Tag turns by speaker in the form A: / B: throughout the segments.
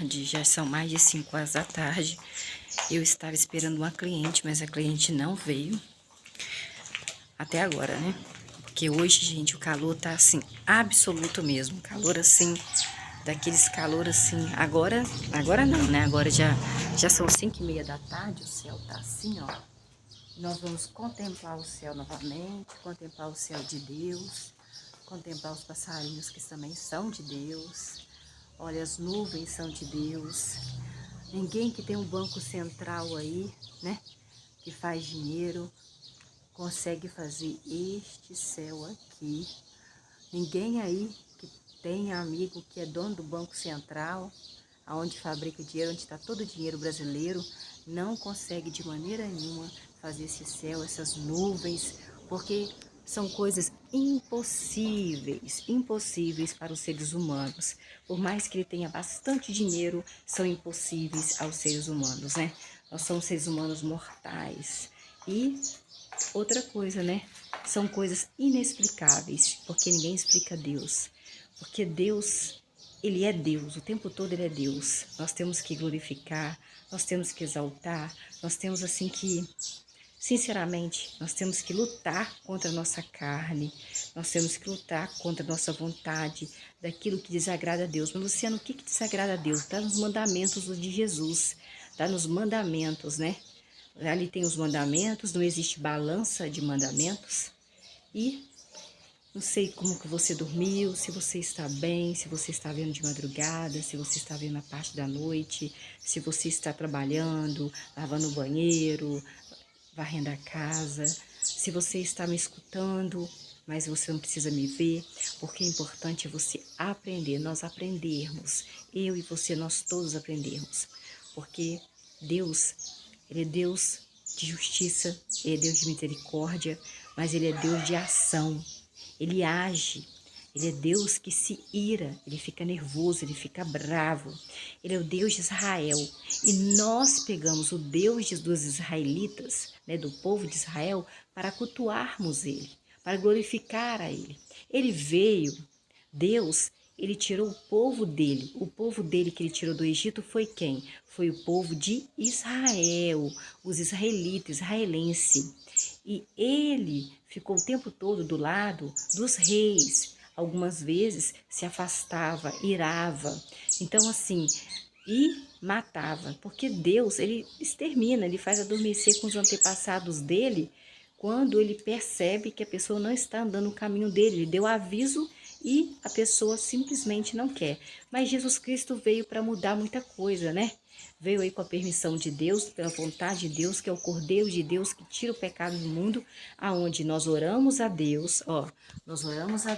A: tarde, já são mais de 5 horas da tarde. Eu estava esperando uma cliente, mas a cliente não veio até agora, né? Porque hoje, gente, o calor tá assim, absoluto mesmo. Calor assim, daqueles calor assim. Agora não, né? Agora já são 5h30 da tarde, o céu tá assim, ó. Nós vamos contemplar o céu novamente, contemplar o céu de Deus, contemplar os passarinhos que também são de Deus. Olha, as nuvens são de Deus. Ninguém que tem um banco central aí, né, que faz dinheiro, consegue fazer este céu aqui. Ninguém aí que tem amigo que é dono do banco central, aonde fabrica dinheiro, onde está todo o dinheiro brasileiro, não consegue de maneira nenhuma fazer esse céu, essas nuvens, porque são coisas impossíveis para os seres humanos. Por mais que ele tenha bastante dinheiro, são impossíveis aos seres humanos, né? Nós somos seres humanos mortais. E outra coisa, né? São coisas inexplicáveis, porque ninguém explica Deus. Porque Deus, Ele é Deus, o tempo todo Ele é Deus. Nós temos que glorificar, nós temos que exaltar, nós temos assim que, sinceramente, nós temos que lutar contra a nossa carne, nós temos que lutar contra a nossa vontade, daquilo que desagrada a Deus. Mas, Luciano, o que desagrada a Deus? Está nos mandamentos de Jesus, está nos mandamentos, né? Ali tem os mandamentos, não existe balança de mandamentos. E não sei como que você dormiu, se você está bem, se você está vendo de madrugada, se você está vendo na parte da noite, se você está trabalhando, lavando o banheiro, varrendo a casa, se você está me escutando, mas você não precisa me ver, porque é importante você aprender, nós aprendermos, eu e você, nós todos aprendermos, porque Deus, Ele é Deus de justiça, Ele é Deus de misericórdia, mas Ele é Deus de ação, Ele age. Ele é Deus que se ira, Ele fica nervoso, Ele fica bravo. Ele é o Deus de Israel. E nós pegamos o Deus dos israelitas, né, do povo de Israel, para cultuarmos Ele, para glorificar a Ele. Ele veio, Deus, Ele tirou o povo dele que Ele tirou do Egito foi quem? Foi o povo de Israel, os israelitas, israelense. E Ele ficou o tempo todo do lado dos reis, algumas vezes se afastava, irava. Então, assim, e matava, porque Deus, Ele extermina, Ele faz adormecer com os antepassados dele, quando Ele percebe que a pessoa não está andando no caminho dele. Ele deu aviso e a pessoa simplesmente não quer. Mas Jesus Cristo veio para mudar muita coisa, né? Veio aí com a permissão de Deus, pela vontade de Deus, que é o Cordeiro de Deus que tira o pecado do mundo, aonde nós oramos a Deus, ó, nós oramos a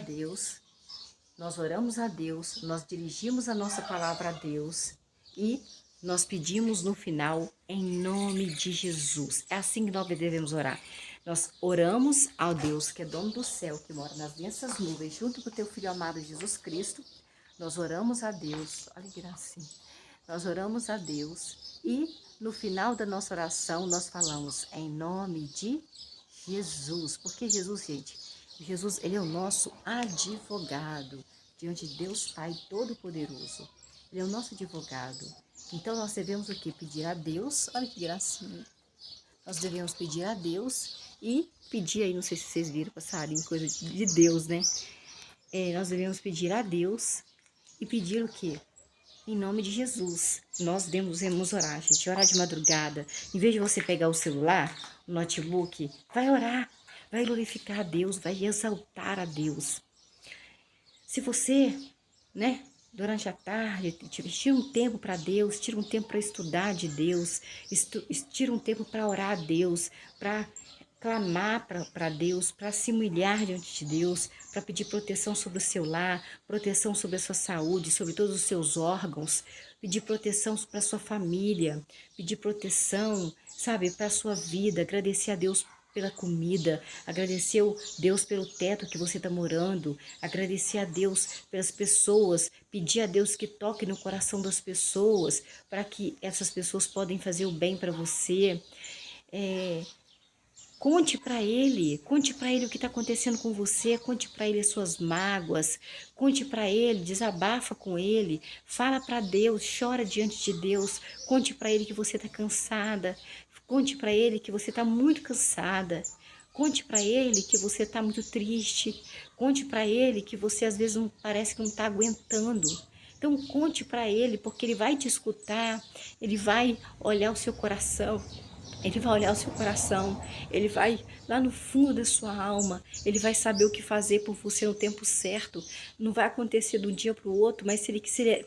A: Deus, nós dirigimos a nossa palavra a Deus e nós pedimos no final em nome de Jesus. É assim que nós devemos orar. Nós oramos ao Deus que é dono do céu, que mora nas densas nuvens, junto com o teu Filho amado Jesus Cristo. Nós oramos a Deus, olha que gracinha. Nós oramos a Deus e no final da nossa oração nós falamos em nome de Jesus. Porque Jesus, gente, Jesus, Ele é o nosso advogado diante de Deus Pai Todo-Poderoso. Ele é o nosso advogado. Então nós devemos o quê? Pedir a Deus, olha que gracinha. Nós devemos pedir a Deus e pedir aí, não sei se vocês viram, passarinho, coisa de Deus, né? Nós devemos pedir a Deus e pedir o quê? Em nome de Jesus. Nós devemos orar, gente. Orar de madrugada. Em vez de você pegar o celular, o notebook, vai orar. Vai glorificar a Deus, vai exaltar a Deus. Se você, né, durante a tarde, tira um tempo para Deus, tira um tempo para estudar de Deus, tira um tempo para orar a Deus, para clamar para Deus, para se humilhar diante de Deus, para pedir proteção sobre o seu lar, proteção sobre a sua saúde, sobre todos os seus órgãos, pedir proteção para a sua família, pedir proteção, sabe, para a sua vida, agradecer a Deus pela comida, agradecer a Deus pelo teto que você está morando, agradecer a Deus pelas pessoas, pedir a Deus que toque no coração das pessoas, para que essas pessoas podem fazer o bem para você. conte para ele o que está acontecendo com você, conte para ele as suas mágoas, conte para ele, desabafa com ele, fala para Deus, chora diante de Deus, conte para ele que você está cansada, conte para ele que você está muito cansada, conte para ele que você está muito triste, conte para ele que você às vezes não, parece que não está aguentando. Então conte para ele, porque ele vai te escutar, ele vai olhar o seu coração. Ele vai olhar o seu coração, ele vai lá no fundo da sua alma, ele vai saber o que fazer por você no tempo certo. Não vai acontecer de um dia para o outro, mas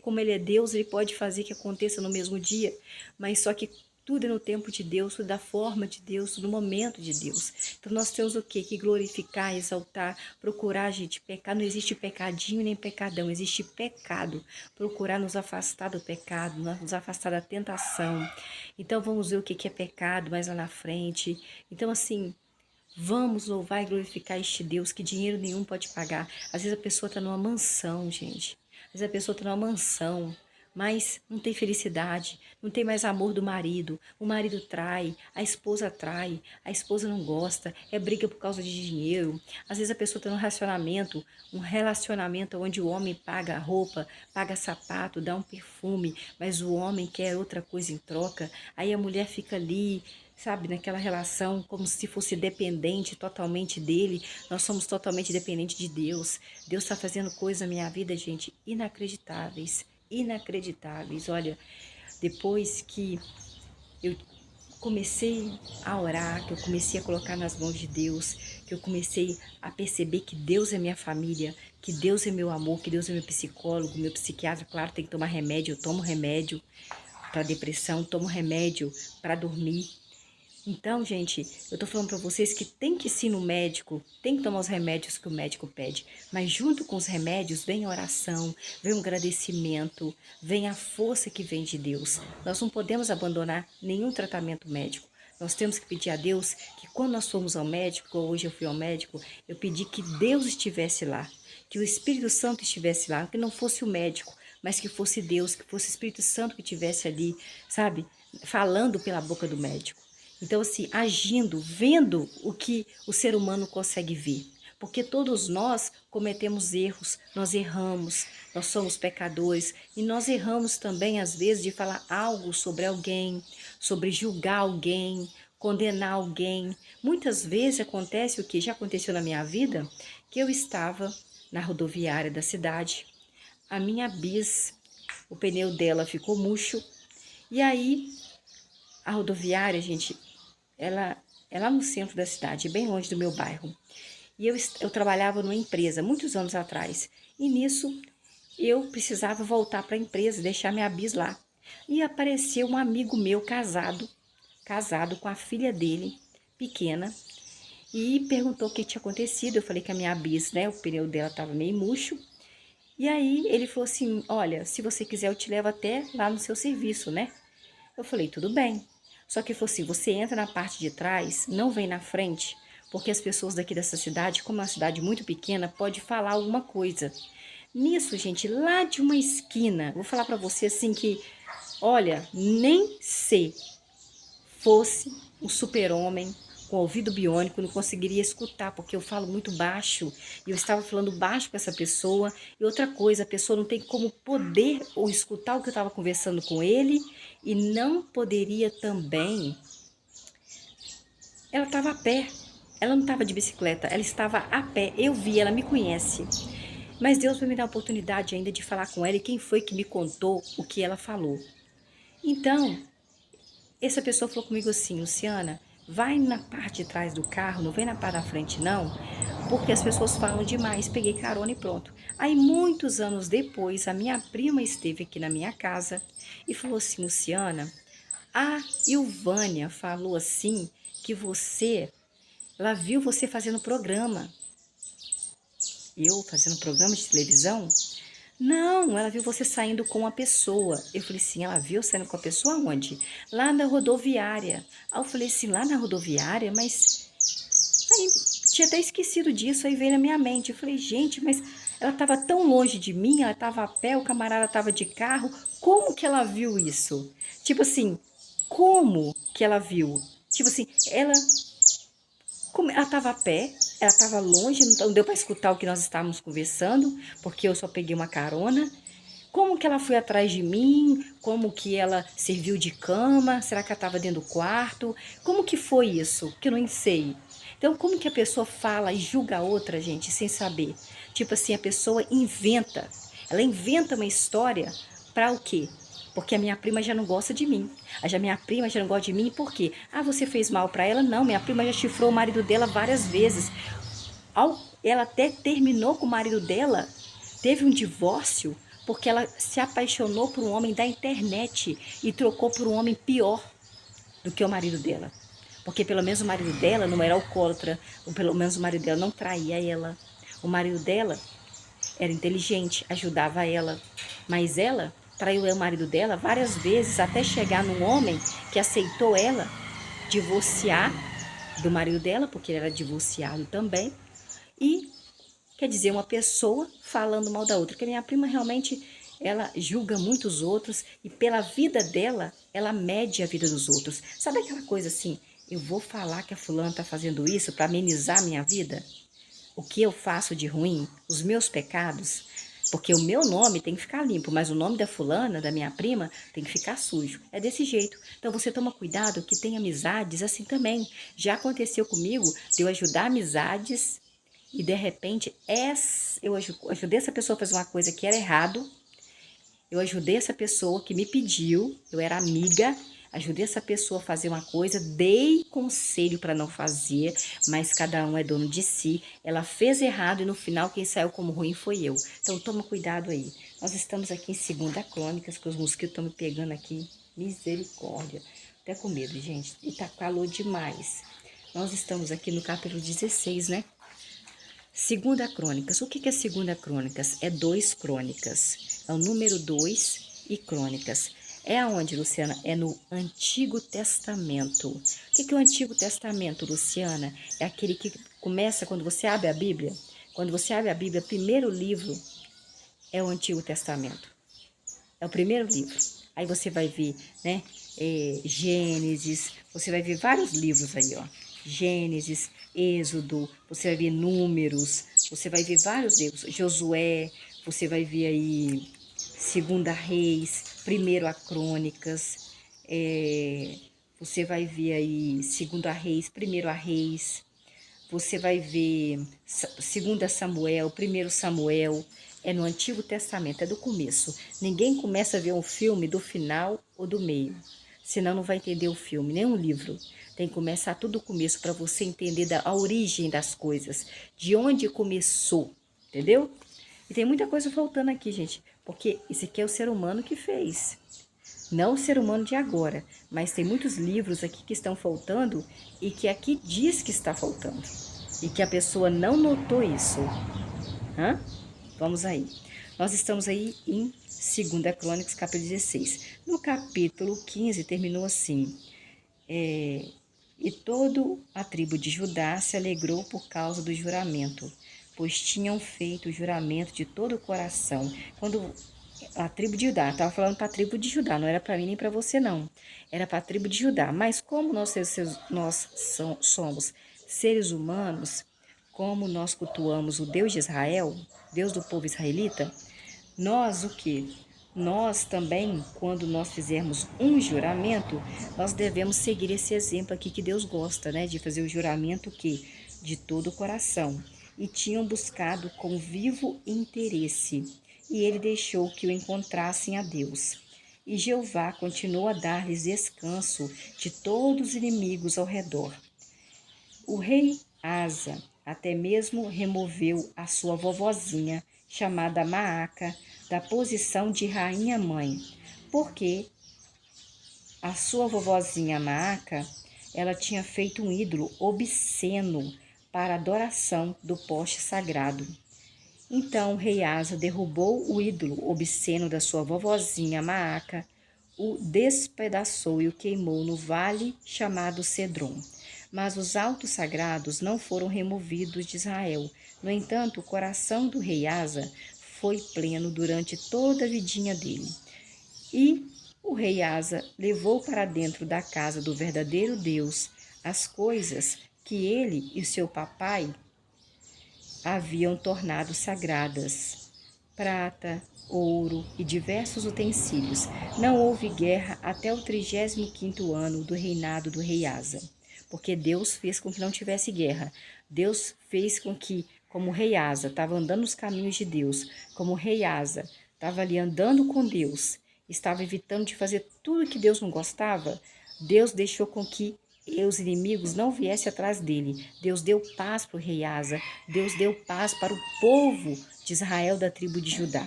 A: como ele é Deus, ele pode fazer que aconteça no mesmo dia. Mas só que tudo é no tempo de Deus, tudo da forma de Deus, tudo no momento de Deus. Então nós temos o quê? Que glorificar, exaltar, procurar, gente, pecar. Não existe pecadinho nem pecadão, existe pecado. Procurar nos afastar do pecado, nos afastar da tentação. Então vamos ver o que é pecado mais lá na frente. Então assim, vamos louvar e glorificar este Deus que dinheiro nenhum pode pagar. Às vezes a pessoa está numa mansão, gente. Às vezes a pessoa está numa mansão, mas não tem felicidade, não tem mais amor do marido. O marido trai, a esposa não gosta, é briga por causa de dinheiro. Às vezes a pessoa está num um relacionamento onde o homem paga roupa, paga sapato, dá um perfume, mas o homem quer outra coisa em troca. Aí a mulher fica ali, sabe, naquela relação como se fosse dependente totalmente dele. Nós somos totalmente dependentes de Deus. Deus está fazendo coisas na minha vida, gente, inacreditáveis. Inacreditáveis. Olha, depois que eu comecei a orar, que eu comecei a colocar nas mãos de Deus, que eu comecei a perceber que Deus é minha família, que Deus é meu amor, que Deus é meu psicólogo, meu psiquiatra. Claro, tem que tomar remédio, eu tomo remédio para depressão, tomo remédio para dormir. Então, gente, eu tô falando para vocês que tem que ir no médico, tem que tomar os remédios que o médico pede, mas junto com os remédios vem a oração, vem o agradecimento, vem a força que vem de Deus. Nós não podemos abandonar nenhum tratamento médico. Nós temos que pedir a Deus que quando nós formos ao médico, ou hoje eu fui ao médico, eu pedi que Deus estivesse lá, que o Espírito Santo estivesse lá, que não fosse o médico, mas que fosse Deus, que fosse o Espírito Santo que estivesse ali, sabe, falando pela boca do médico. Então, assim, agindo, vendo o que o ser humano consegue ver. Porque todos nós cometemos erros, nós erramos, nós somos pecadores e nós erramos também, às vezes, de falar algo sobre alguém, sobre julgar alguém, condenar alguém. Muitas vezes acontece o que já aconteceu na minha vida, que eu estava na rodoviária da cidade, a minha bis, o pneu dela ficou murcho, e aí a rodoviária, gente, ela é lá no centro da cidade, bem longe do meu bairro. E eu trabalhava numa empresa, muitos anos atrás. E nisso, eu precisava voltar para a empresa, deixar minha bis lá. E apareceu um amigo meu casado com a filha dele, pequena, e perguntou o que tinha acontecido. Eu falei que a minha bis, né, o pneu dela estava meio murcho. E aí ele falou assim, olha, se você quiser eu te levo até lá no seu serviço, né? Eu falei, tudo bem. Só que falou assim, você entra na parte de trás, não vem na frente, porque as pessoas daqui dessa cidade, como é uma cidade muito pequena, pode falar alguma coisa. Nisso, gente, lá de uma esquina, vou falar para você assim que, olha, nem se fosse um super-homem com ouvido biônico, não conseguiria escutar, porque eu falo muito baixo, e eu estava falando baixo com essa pessoa, e outra coisa, a pessoa não tem como poder ou escutar o que eu estava conversando com ele, e não poderia também, ela estava a pé, ela não estava de bicicleta, ela estava a pé, eu vi, ela me conhece, mas Deus vai me dar a oportunidade ainda de falar com ela, e quem foi que me contou o que ela falou. Então, essa pessoa falou comigo assim, Luciana, vai na parte de trás do carro, não vem na parte da frente não, porque as pessoas falam demais. Peguei carona e pronto. Aí muitos anos depois, a minha prima esteve aqui na minha casa e falou assim, Luciana, a Ilvânia falou assim que ela viu você fazendo programa. Eu fazendo programa de televisão? Não, ela viu você saindo com uma pessoa. Eu falei assim, ela viu saindo com a pessoa onde? Lá na rodoviária. Aí eu falei assim, lá na rodoviária? Mas... Aí tinha até esquecido disso, aí veio na minha mente. Eu falei, gente, mas ela estava tão longe de mim, ela estava a pé, o camarada estava de carro. Como que ela viu isso? Tipo assim, como que ela viu? Tipo assim, ela Como ela estava a pé, ela estava longe, não deu para escutar o que nós estávamos conversando, porque eu só peguei uma carona. Como que ela foi atrás de mim? Como que ela serviu de cama? Será que ela estava dentro do quarto? Como que foi isso? Que eu não sei. Então, como que a pessoa fala e julga a outra, gente, sem saber? Tipo assim, a pessoa inventa. Ela inventa uma história para o quê? Porque a minha prima já não gosta de mim. A minha prima já não gosta de mim por quê? Ah, você fez mal para ela? Não, minha prima já chifrou o marido dela várias vezes. Ela até terminou com o marido dela, teve um divórcio, porque ela se apaixonou por um homem da internet e trocou por um homem pior do que o marido dela. Porque pelo menos o marido dela não era alcoólatra, ou pelo menos o marido dela não traía ela. O marido dela era inteligente, ajudava ela. Mas ela traiu o marido dela várias vezes até chegar num homem que aceitou ela divorciar do marido dela, porque ele era divorciado também. E, quer dizer, uma pessoa falando mal da outra. Porque a minha prima realmente, ela julga muito os outros e pela vida dela, ela mede a vida dos outros. Sabe aquela coisa assim, eu vou falar que a fulana está fazendo isso para amenizar a minha vida? O que eu faço de ruim? Os meus pecados? Porque o meu nome tem que ficar limpo, mas o nome da fulana, da minha prima, tem que ficar sujo. É desse jeito. Então você toma cuidado que tem amizades assim também. Já aconteceu comigo de eu ajudar amizades e de repente eu ajudei essa pessoa a fazer uma coisa que era errado. Eu ajudei essa pessoa que me pediu, eu era amiga, ajudei essa pessoa a fazer uma coisa, dei conselho para não fazer, mas cada um é dono de si. Ela fez errado e no final quem saiu como ruim foi eu. Então toma cuidado aí. Nós estamos aqui em 2 Crônicas, que os mosquitos estão me pegando aqui. Misericórdia. Até com medo, gente. E tá calor demais. Nós estamos aqui no capítulo 16, né? 2 Crônicas. O que é 2 Crônicas? É 2 Crônicas. É o número 2 e Crônicas. É aonde, Luciana? É no Antigo Testamento. O que é o Antigo Testamento, Luciana? É aquele que começa quando você abre a Bíblia. Quando você abre a Bíblia, o primeiro livro é o Antigo Testamento. É o primeiro livro. Aí você vai ver, né? Gênesis, você vai ver vários livros aí, ó. Gênesis, Êxodo, você vai ver Números, você vai ver vários livros. Josué, você vai ver aí 2 Reis, 1 Crônicas, você vai ver aí 2 Reis, 1 Reis, você vai ver 2 Samuel, 1 Samuel, é no Antigo Testamento, é do começo. Ninguém começa a ver um filme do final ou do meio, senão não vai entender o filme, nem um livro. Tem que começar tudo do começo para você entender a origem das coisas, de onde começou, entendeu? E tem muita coisa faltando aqui, gente, porque isso aqui é o ser humano que fez. Não o ser humano de agora, mas tem muitos livros aqui que estão faltando e que aqui diz que está faltando. E que a pessoa não notou isso. Hã? Vamos aí. Nós estamos aí em 2 Crônicas, capítulo 16. No capítulo 15 terminou assim. E toda a tribo de Judá se alegrou por causa do juramento, pois tinham feito o juramento de todo o coração. Quando a tribo de Judá, estava falando para a tribo de Judá, não era para mim nem para você não, era para a tribo de Judá. Mas como nós somos seres humanos, como nós cultuamos o Deus de Israel, Deus do povo israelita, nós o que? Nós também, quando nós fizermos um juramento, nós devemos seguir esse exemplo aqui que Deus gosta, né? De fazer o juramento que? De todo o coração. E tinham buscado com vivo interesse. E ele deixou que o encontrassem a Deus. E Jeová continuou a dar-lhes descanso de todos os inimigos ao redor. O rei Asa até mesmo removeu a sua vovozinha, chamada Maaca, da posição de rainha-mãe, porque a sua vovozinha Maaca, ela tinha feito um ídolo obsceno para adoração do poste sagrado. Então o rei Asa derrubou o ídolo obsceno da sua vovozinha Maaca, o despedaçou e o queimou no vale chamado Cedron. Mas os altos sagrados não foram removidos de Israel. No entanto, o coração do rei Asa foi pleno durante toda a vidinha dele. E o rei Asa levou para dentro da casa do verdadeiro Deus as coisas que ele e seu papai haviam tornado sagradas: prata, ouro e diversos utensílios. Não houve guerra até o 35º ano do reinado do rei Asa, porque Deus fez com que não tivesse guerra. Deus fez com que, como o rei Asa estava andando nos caminhos de Deus, como o rei Asa estava ali andando com Deus, estava evitando de fazer tudo que Deus não gostava, Deus deixou com que os inimigos não viessem atrás dele. Deus deu paz para o rei Asa, Deus deu paz para o povo de Israel da tribo de Judá.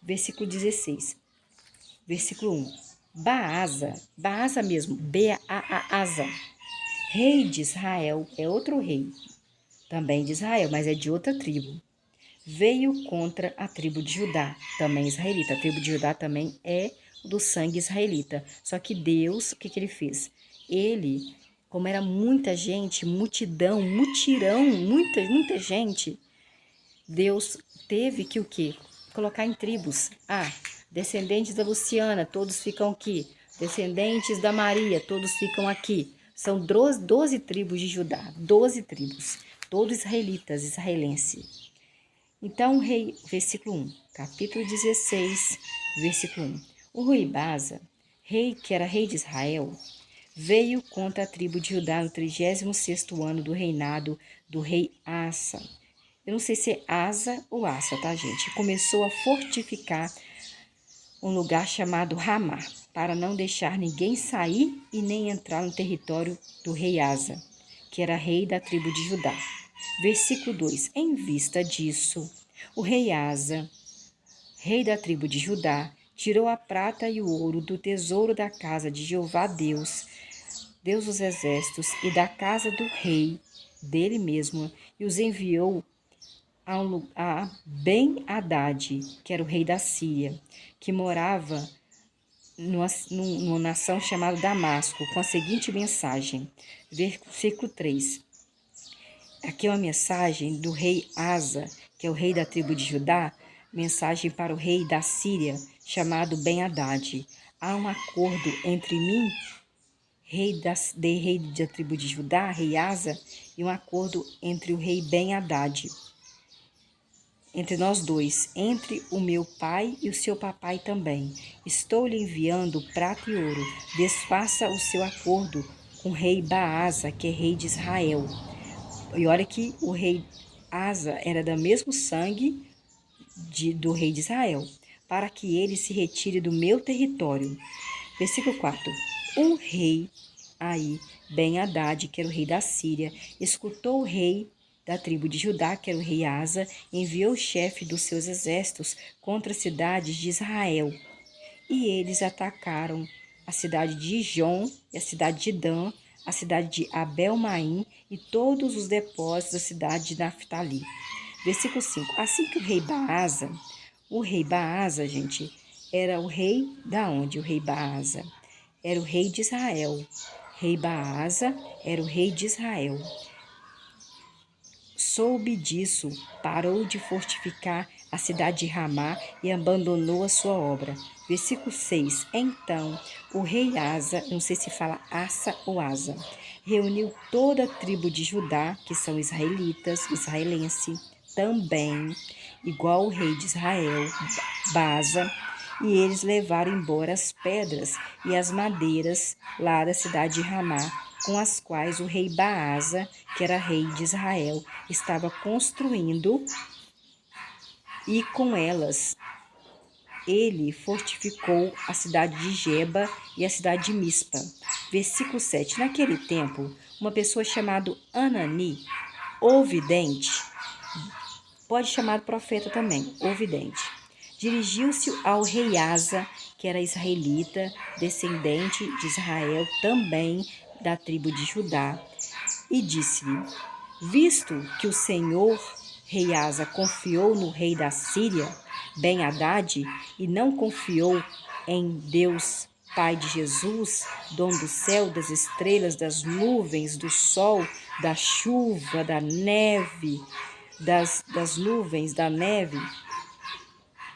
A: Versículo 16, versículo 1. Baasa mesmo, Baasa, rei de Israel, é outro rei, também de Israel, mas é de outra tribo. Veio contra a tribo de Judá, também israelita. A tribo de Judá também é do sangue israelita. Só que Deus, o que ele fez? Ele, como era muita gente, mutirão, muita gente, Deus teve que o quê? Colocar em tribos. Descendentes da Luciana, todos ficam aqui. Descendentes da Maria, todos ficam aqui. São 12 tribos de Judá, 12 tribos, todos israelitas, israelenses. Então, versículo 1, capítulo 16, versículo 1. O rei Baasa, rei que era rei de Israel, veio contra a tribo de Judá no 36º ano do reinado do rei Asa. Eu não sei se é Asa ou Asa, tá, gente? Começou a fortificar um lugar chamado Ramá, para não deixar ninguém sair e nem entrar no território do rei Asa, que era rei da tribo de Judá. Versículo 2. Em vista disso, o rei Asa, rei da tribo de Judá, tirou a prata e o ouro do tesouro da casa de Jeová Deus dos exércitos, e da casa do rei, dele mesmo, e os enviou a Ben-Hadad, que era o rei da Síria, que morava numa nação chamada Damasco, com a seguinte mensagem, versículo 3. Aqui é uma mensagem do rei Asa, que é o rei da tribo de Judá, mensagem para o rei da Síria, chamado Ben-Hadad. Há um acordo entre mim, rei da tribo de Judá, rei Asa, e um acordo entre o rei Ben-Hadad. Entre nós dois, entre o meu pai e o seu papai também. Estou lhe enviando prata e ouro. Desfaça o seu acordo com o rei Baasa, que é rei de Israel. E olha que o rei Asa era do mesmo sangue do rei de Israel, para que ele se retire do meu território. Versículo 4. O rei Ben-Hadad, que era o rei da Síria, escutou o rei da tribo de Judá, que era o rei Asa, enviou o chefe dos seus exércitos contra as cidades de Israel. E eles atacaram a cidade de Ijon e a cidade de Dan, a cidade de Abel-Maim e todos os depósitos da cidade de Naftali. Versículo 5. Assim que o rei Baasa, gente, era o rei da onde? O rei Baasa era o rei de Israel. Rei Baasa era o rei de Israel. Soube disso, parou de fortificar a cidade de Ramá e abandonou a sua obra. Versículo 6. Então, o rei Asa, não sei se fala Asa ou Asa, reuniu toda a tribo de Judá, que são israelense, também, igual o rei de Israel, Baasa, e eles levaram embora as pedras e as madeiras lá da cidade de Ramá, com as quais o rei Baasa, que era rei de Israel, estava construindo, e com elas ele fortificou a cidade de Geba e a cidade de Mispa. Versículo 7. Naquele tempo, uma pessoa chamada Anani, o vidente, pode chamar profeta também, o vidente, dirigiu-se ao rei Asa, que era israelita, descendente de Israel, também da tribo de Judá, e disse-lhe: visto que o Senhor, rei Asa, confiou no rei da Síria, Ben-Hadad, e não confiou em Deus, Pai de Jesus, dono do céu, das estrelas, das nuvens, do sol, da chuva, da neve, das nuvens, da neve,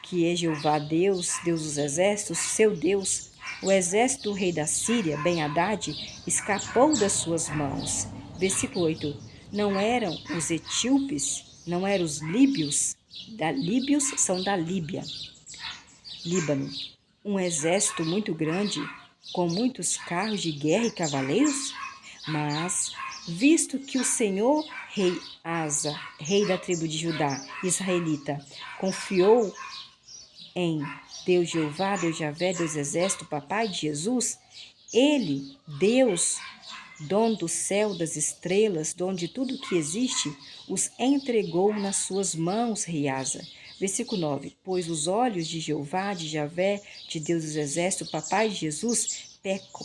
A: que é Jeová Deus, Deus dos exércitos, seu Deus, o exército do rei da Síria, Ben-Hadad, escapou das suas mãos, Versículo 8. Não eram os etíopes, não eram os líbios, líbios são da Líbia, Líbano, um exército muito grande, com muitos carros de guerra e cavaleiros? Mas, visto que o Senhor, rei Asa, rei da tribo de Judá, israelita, confiou em Deus Jeová, Deus Javé, Deus Exército, papai de Jesus, ele, Deus, dono do céu, das estrelas, dono de tudo que existe, os entregou nas suas mãos, rei Asa. Versículo 9. Pois os olhos de Jeová, de Javé, de Deus dos Exércitos, papai de Jesus,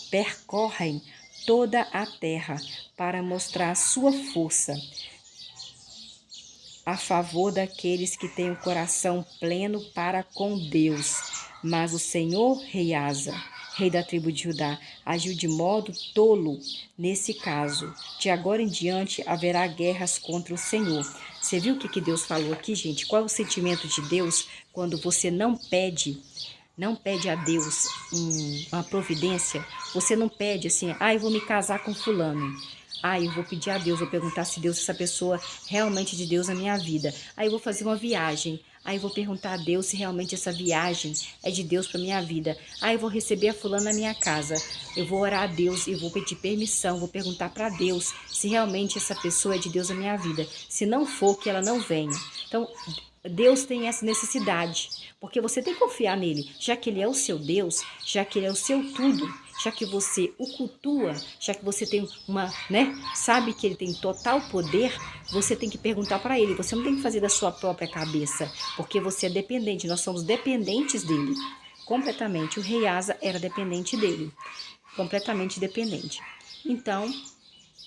A: percorrem toda a terra para mostrar a sua força a favor daqueles que têm o coração pleno para com Deus. Mas o Senhor, rei Asa, rei da tribo de Judá, agiu de modo tolo nesse caso. De agora em diante haverá guerras contra o Senhor. Você viu o que Deus falou aqui, gente? Qual é o sentimento de Deus quando você não pede a Deus uma providência? Você não pede assim, eu vou me casar com fulano. Eu vou pedir a Deus, vou perguntar se Deus, essa pessoa realmente é de Deus na minha vida. Aí eu vou fazer uma viagem. Aí eu vou perguntar a Deus se realmente essa viagem é de Deus para minha vida. Aí eu vou receber a fulana na minha casa. Eu vou orar a Deus e vou pedir permissão, vou perguntar para Deus se realmente essa pessoa é de Deus na minha vida. Se não for, que ela não venha. Então, Deus tem essa necessidade, porque você tem que confiar nele, já que ele é o seu Deus, já que ele é o seu tudo, já que você o cultua, já que você tem sabe que ele tem total poder, você tem que perguntar para ele, você não tem que fazer da sua própria cabeça, porque você é dependente, nós somos dependentes dele, completamente. O rei Asa era dependente dele, completamente dependente. Então,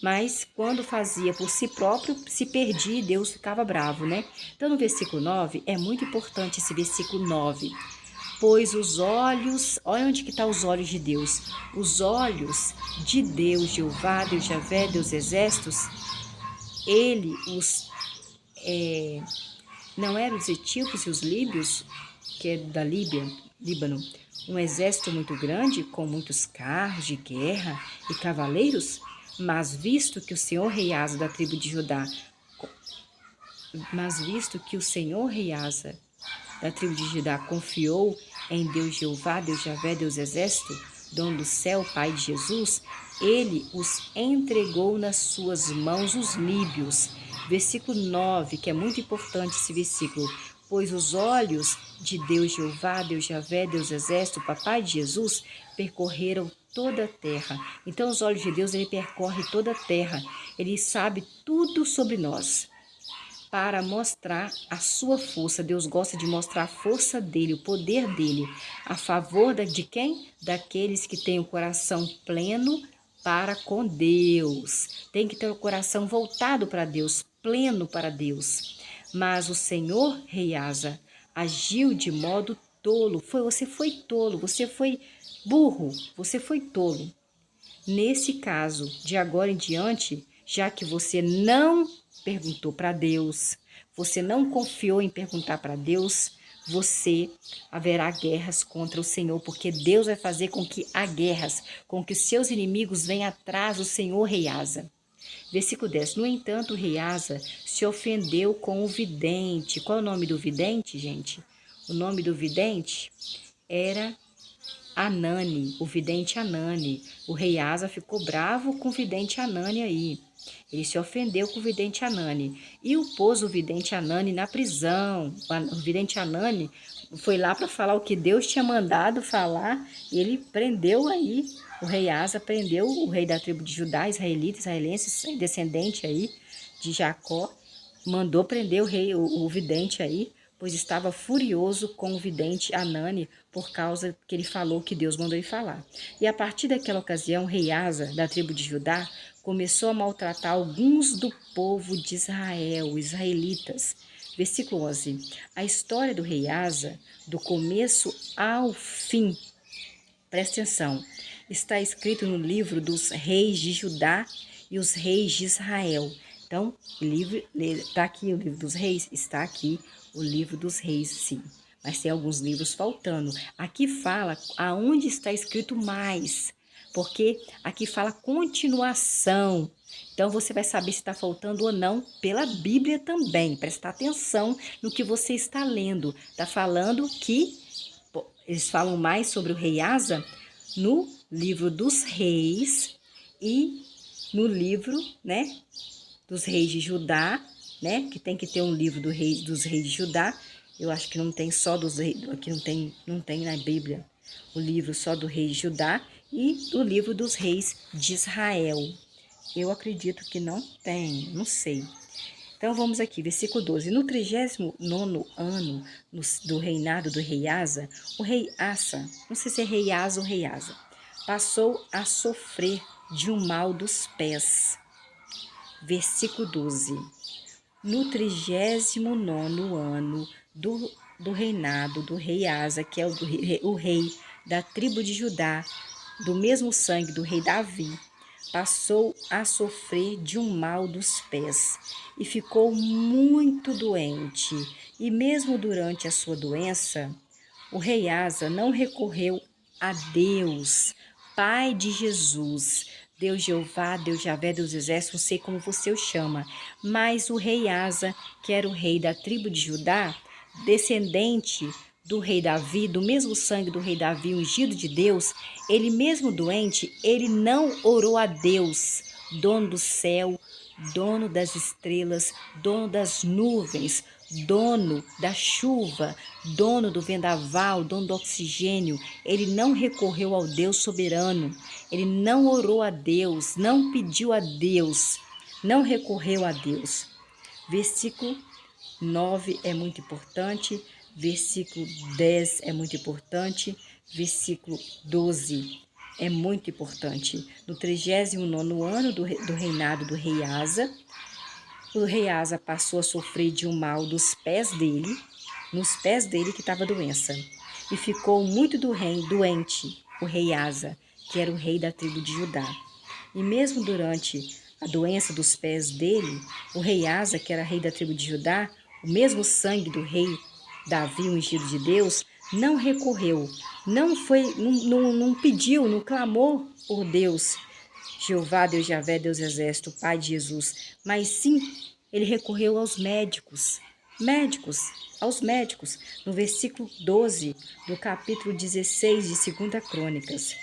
A: mas quando fazia por si próprio, se perdia e Deus ficava bravo, né? Então, no versículo 9, é muito importante esse versículo 9. Pois os olhos, olha onde que estão os olhos de Deus. Os olhos de Deus, Jeová, Deus Javé, Deus Exércitos, ele os... não eram os etíopes e os líbios, que é da Líbia, Líbano, um exército muito grande, com muitos carros de guerra e cavaleiros? Mas visto que o Senhor rei Asa da tribo de Judá, da tribo de Judá confiou em Deus Jeová, Deus Javé, Deus Exército, dono do céu, Pai de Jesus, ele os entregou nas suas mãos, os líbios. Versículo 9, que é muito importante esse versículo. Pois os olhos de Deus Jeová, Deus Javé, Deus Exército, Papai de Jesus, percorreram toda a terra. Então os olhos de Deus, ele percorre toda a terra. Ele sabe tudo sobre nós para mostrar a sua força. Deus gosta de mostrar a força dele, o poder dele, a favor de quem? Daqueles que têm o coração pleno para com Deus. Tem que ter o coração voltado para Deus, pleno para Deus. Mas o Senhor, rei Asa, agiu de modo tolo. Você foi tolo, você foi burro, você foi tolo. Nesse caso, de agora em diante, já que você não perguntou para Deus, você não confiou em perguntar para Deus, você haverá guerras contra o Senhor, porque Deus vai fazer com que há guerras, com que seus inimigos venham atrás do Senhor, rei Asa. Versículo 10. No entanto, o rei Asa se ofendeu com o vidente. Qual é o nome do vidente, gente? O nome do vidente era Anani, o vidente Anani. O rei Asa ficou bravo com o vidente Anani aí. Ele se ofendeu com o vidente Anani e pôs o vidente Anani na prisão. O vidente Anani foi lá para falar o que Deus tinha mandado falar e ele prendeu aí. O rei Asa prendeu o rei da tribo de Judá, israelita, israelense, descendente aí de Jacó, mandou prender o vidente aí, pois estava furioso com o vidente Anani por causa que ele falou que Deus mandou ele falar. E a partir daquela ocasião, o rei Asa, da tribo de Judá, começou a maltratar alguns do povo de Israel, israelitas. Versículo 11. A história do rei Asa, do começo ao fim, presta atenção, está escrito no livro dos reis de Judá e os reis de Israel. Então, está aqui o livro dos reis? Está aqui o livro dos reis, sim. Mas tem alguns livros faltando. Aqui fala aonde está escrito mais, porque aqui fala continuação. Então, você vai saber se está faltando ou não pela Bíblia também. Prestar atenção no que você está lendo. Está falando que eles falam mais sobre o rei Asa no livro dos reis e no livro, né, dos reis de Judá, né, que tem que ter um livro dos reis de Judá. Eu acho que não tem só dos reis, aqui não tem na Bíblia o livro só do rei de Judá e o livro dos reis de Israel. Eu acredito que não tem, não sei. Então vamos aqui, versículo 12. No 39º ano do reinado do rei Asa, o rei Asa, não sei se é rei Asa ou rei Asa, passou a sofrer de um mal dos pés. Versículo 12. No 39º ano do reinado do rei Asa, que é o rei da tribo de Judá, do mesmo sangue do rei Davi, passou a sofrer de um mal dos pés e ficou muito doente. E mesmo durante a sua doença, o rei Asa não recorreu a Deus, Pai de Jesus, Deus Jeová, Deus Javé, Deus Exército, não sei como você o chama, mas o rei Asa, que era o rei da tribo de Judá, descendente do rei Davi, do mesmo sangue do rei Davi, ungido de Deus, ele mesmo doente, ele não orou a Deus, dono do céu, dono das estrelas, dono das nuvens, dono da chuva, dono do vendaval, dono do oxigênio. Ele não recorreu ao Deus soberano, ele não orou a Deus, não pediu a Deus, não recorreu a Deus. Versículo 9 é muito importante, versículo 10 é muito importante, versículo 12 é muito importante. No 39º ano do reinado do rei Asa, o rei Asa passou a sofrer de um mal dos pés dele, nos pés dele que estava a doença, e ficou muito doente, o rei Asa, que era o rei da tribo de Judá. E mesmo durante a doença dos pés dele, o rei Asa, que era rei da tribo de Judá, o mesmo sangue do rei Davi, ungido de Deus, não recorreu, não pediu, não clamou por Deus, Jeová, Deus Javé, Deus Exército, Pai de Jesus, mas sim, ele recorreu aos médicos, aos médicos, no versículo 12 do capítulo 16 de 2 Crônicas.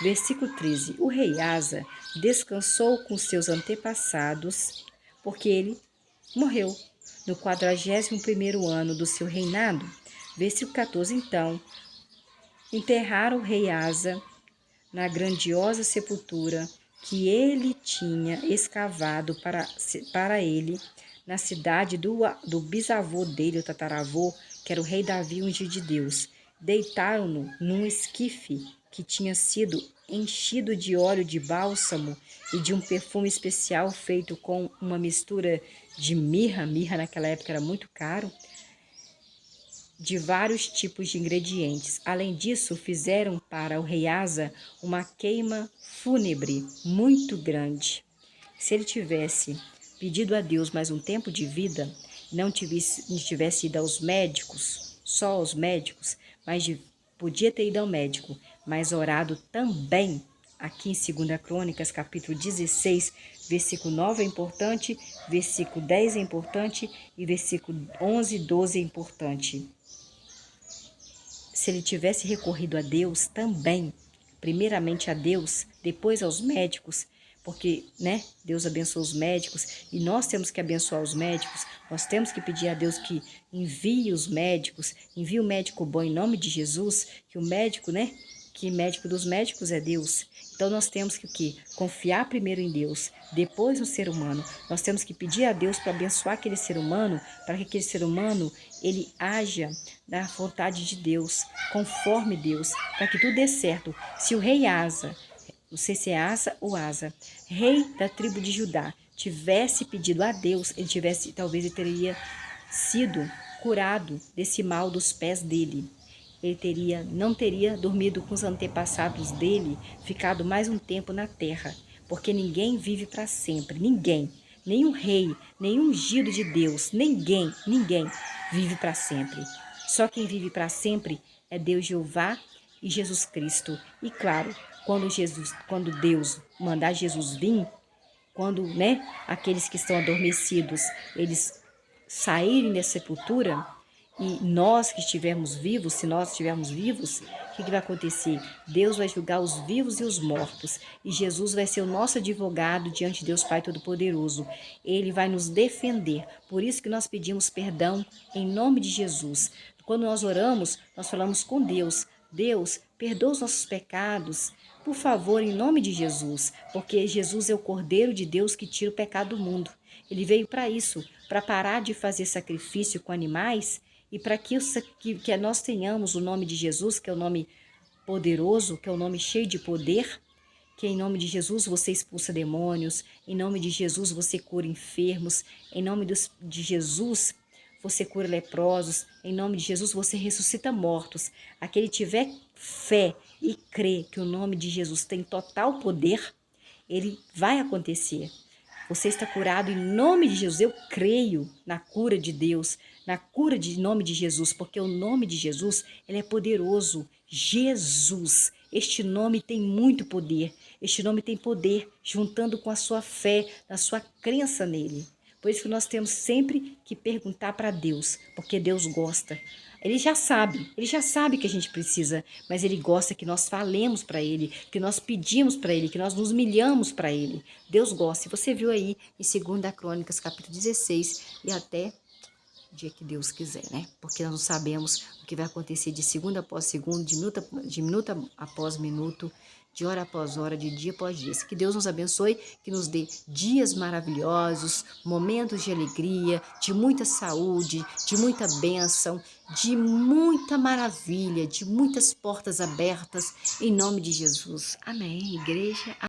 A: Versículo 13, o rei Asa descansou com seus antepassados, porque ele morreu no 41º ano do seu reinado. Versículo 14, então, enterraram o rei Asa na grandiosa sepultura que ele tinha escavado para ele na cidade do bisavô dele, o tataravô, que era o rei Davi, ungido de Deus. Deitaram-no num esquife que tinha sido enchido de óleo de bálsamo e de um perfume especial feito com uma mistura de mirra. Mirra naquela época era muito caro, de vários tipos de ingredientes. Além disso, fizeram para o rei Asa uma queima fúnebre muito grande. Se ele tivesse pedido a Deus mais um tempo de vida, não tivesse ido aos médicos, só aos médicos, mas podia ter ido ao médico, mas orado também. Aqui em 2 Crônicas, capítulo 16, versículo 9 é importante, versículo 10 é importante e versículo 11 e 12 é importante. Se ele tivesse recorrido a Deus também, primeiramente a Deus, depois aos médicos, porque, né, Deus abençoa os médicos e nós temos que abençoar os médicos, nós temos que pedir a Deus que envie os médicos, envie o médico bom em nome de Jesus, que o médico, né, que médico dos médicos é Deus. Então nós temos que o quê? Confiar primeiro em Deus, depois no ser humano. Nós temos que pedir a Deus para abençoar aquele ser humano, para que aquele ser humano ele haja da vontade de Deus, conforme Deus, para que tudo dê certo. Se o rei Asa, não sei se é Asa ou Asa, rei da tribo de Judá, tivesse pedido a Deus, talvez ele teria sido curado desse mal dos pés dele. Ele não teria dormido com os antepassados dele, ficado mais um tempo na terra, porque ninguém vive para sempre, ninguém, nenhum rei, nenhum ungido de Deus, ninguém vive para sempre. Só quem vive para sempre é Deus Jeová e Jesus Cristo. E claro, quando Deus mandar Jesus vir, quando, né, aqueles que estão adormecidos, eles saírem da sepultura, e nós que estivermos vivos, se nós estivermos vivos, o que vai acontecer? Deus vai julgar os vivos e os mortos. E Jesus vai ser o nosso advogado diante de Deus Pai Todo-Poderoso. Ele vai nos defender. Por isso que nós pedimos perdão em nome de Jesus. Quando nós oramos, nós falamos com Deus. Deus, perdoa os nossos pecados, por favor, em nome de Jesus. Porque Jesus é o Cordeiro de Deus que tira o pecado do mundo. Ele veio para isso, para parar de fazer sacrifício com animais e para que nós tenhamos o nome de Jesus, que é o nome poderoso, que é o nome cheio de poder, que em nome de Jesus você expulsa demônios, em nome de Jesus você cura enfermos, em nome de Jesus você cura leprosos, em nome de Jesus você ressuscita mortos. Aquele tiver fé e crê que o nome de Jesus tem total poder, ele vai acontecer. Você está curado em nome de Jesus. Eu creio na cura de Deus, na cura de nome de Jesus, porque o nome de Jesus, ele é poderoso. Jesus, este nome tem muito poder. Este nome tem poder juntando com a sua fé, na sua crença nele. Por isso que nós temos sempre que perguntar para Deus, porque Deus gosta. Ele já sabe que a gente precisa, mas ele gosta que nós falemos para ele, que nós pedimos para ele, que nós nos humilhamos para ele. Deus gosta. E você viu aí em 2 Crônicas, capítulo 16, e até o dia que Deus quiser, né? Porque nós não sabemos o que vai acontecer de segundo após segundo, de minuto após minuto, de hora após hora, de dia após dia. Que Deus nos abençoe, que nos dê dias maravilhosos, momentos de alegria, de muita saúde, de muita bênção, de muita maravilha, de muitas portas abertas, em nome de Jesus. Amém, igreja.